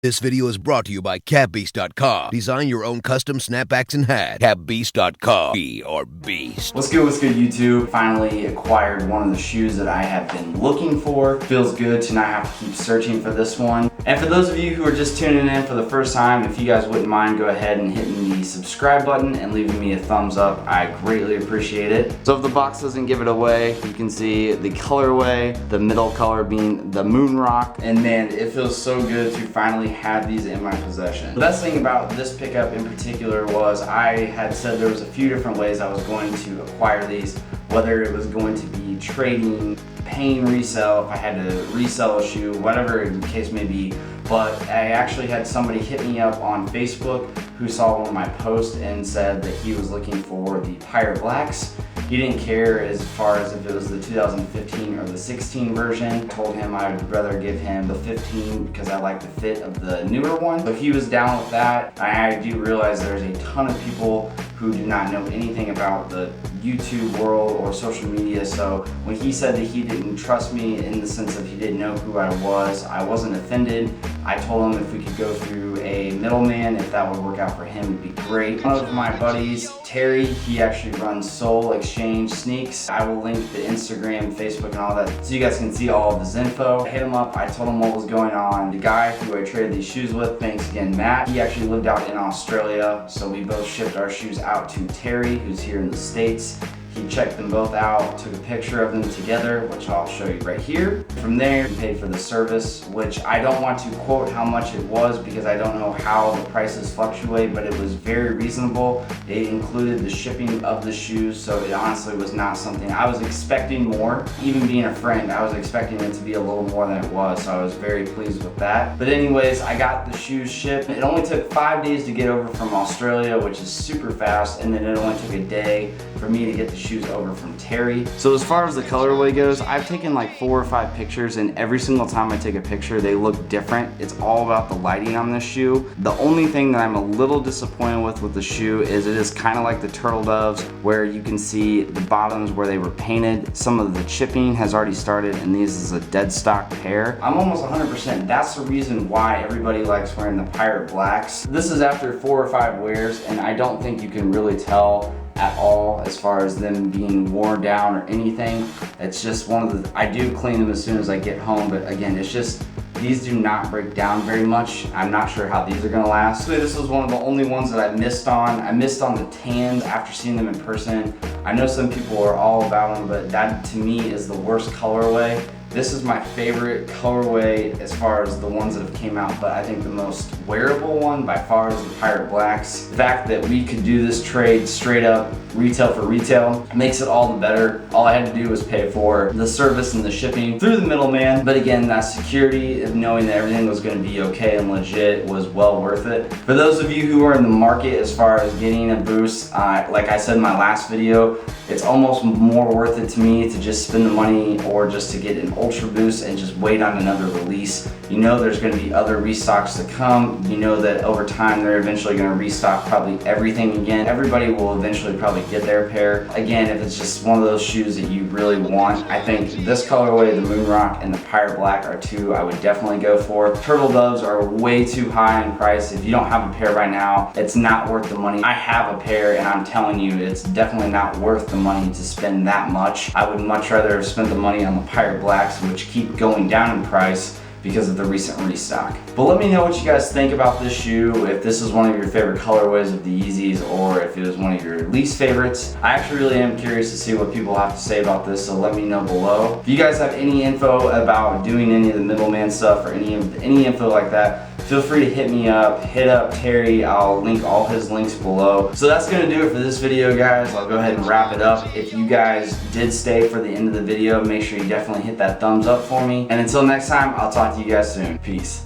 This video is brought to you by CapBeast.com. Design your own custom snapbacks and hats. CapBeast.com. Be or beast. What's good, YouTube? Finally acquired one of the shoes that I have been looking for. Feels good to not have to keep searching for this one. And for those of you who are just tuning in for the first time, if you guys wouldn't mind, go ahead and hitting the subscribe button and leaving me a thumbs up. I greatly appreciate it. So if the box doesn't give it away, you can see the colorway, the middle color being the MoonRock. And man, it feels so good to finally have these in my possession. The best thing about this pickup in particular was I had said there was a few different ways I was going to acquire these, whether it was going to be trading, paying resale, if I had to resell a shoe, whatever the case may be. But I actually had somebody hit me up on Facebook who saw one of my posts and said that he was looking for the Pirate Blacks. He didn't care as far as if it was the 2015 or the 16 version. I told him I would rather give him the 15 because I like the fit of the newer one. So he was down with that. I do realize there's a ton of people who do not know anything about the YouTube world or social media, so when he said that he didn't trust me in the sense of he didn't know who I wasn't offended. I told him if we could go through a middleman, if that would work out for him, it'd be great. One of my buddies, Terry, he actually runs Soul Exchange Sneaks. I will link the Instagram, Facebook, and all that so you guys can see all of his info. I hit him up, I told him what was going on. The guy who I traded these shoes with, thanks again, Matt, he actually lived out in Australia, so we both shipped our shoes out to Terry, who's here in the States. He checked them both out, took a picture of them together, which I'll show you right here. From there, he paid for the service, which I don't want to quote how much it was because I don't know how the prices fluctuate, but it was very reasonable. It included the shipping of the shoes, so it honestly was not something I was expecting more. Even being a friend, I was expecting it to be a little more than it was, so I was very pleased with that. But anyways, I got the shoes shipped. It only took 5 days to get over from Australia, which is super fast, and then it only took a day for me to get the shoes over from Terry. So as far as the colorway goes, I've taken like 4 or 5 pictures, and every single time I take a picture, they look different. It's all about the lighting on this shoe. The only thing that I'm a little disappointed with the shoe is it is kind of like the Turtle Doves, where you can see the bottoms where they were painted. Some of the chipping has already started, and these is a dead stock pair. I'm almost 100%. That's the reason why everybody likes wearing the Pirate Blacks. This is after 4 or 5 wears, and I don't think you can really tell at all as far as them being worn down or anything. It's just one of the, I do clean them as soon as I get home, but again, it's just, these do not break down very much. I'm not sure how these are gonna last. So this was one of the only ones that I missed on. I missed on the tans after seeing them in person. I know some people are all about them, but that to me is the worst colorway. This is my favorite colorway as far as the ones that have came out, but I think the most wearable one by far is the Pirate Blacks. The fact that we could do this trade straight up retail for retail makes it all the better. All I had to do was pay for the service and the shipping through the middleman, but again, that security of knowing that everything was going to be okay and legit was well worth it. For those of you who are in the market as far as getting a boost, like I said in my last video, it's almost more worth it to me to just spend the money or just to get an Ultra Boost and just wait on another release. You know there's going to be other restocks to come. You know that over time they're eventually going to restock probably everything again. Everybody will eventually probably get their pair. Again, if it's just one of those shoes that you really want, I think this colorway, the MoonRock and the Pirate Black are two I would definitely go for. Turtle Doves are way too high in price. If you don't have a pair right now, it's not worth the money. I have a pair and I'm telling you, it's definitely not worth the money to spend that much. I would much rather have spent the money on the Pirate Blacks, which keep going down in price because of the recent restock. But let me know what you guys think about this shoe, if this is one of your favorite colorways of the Yeezys or if it was one of your least favorites. I actually really am curious to see what people have to say about this, so let me know below. If you guys have any info about doing any of the middleman stuff or any info like that, feel free to hit me up, hit up Terry. I'll link all his links below. So that's gonna do it for this video, guys. I'll go ahead and wrap it up. If you guys did stay for the end of the video, make sure you definitely hit that thumbs up for me. And until next time, I'll talk to you guys soon. Peace.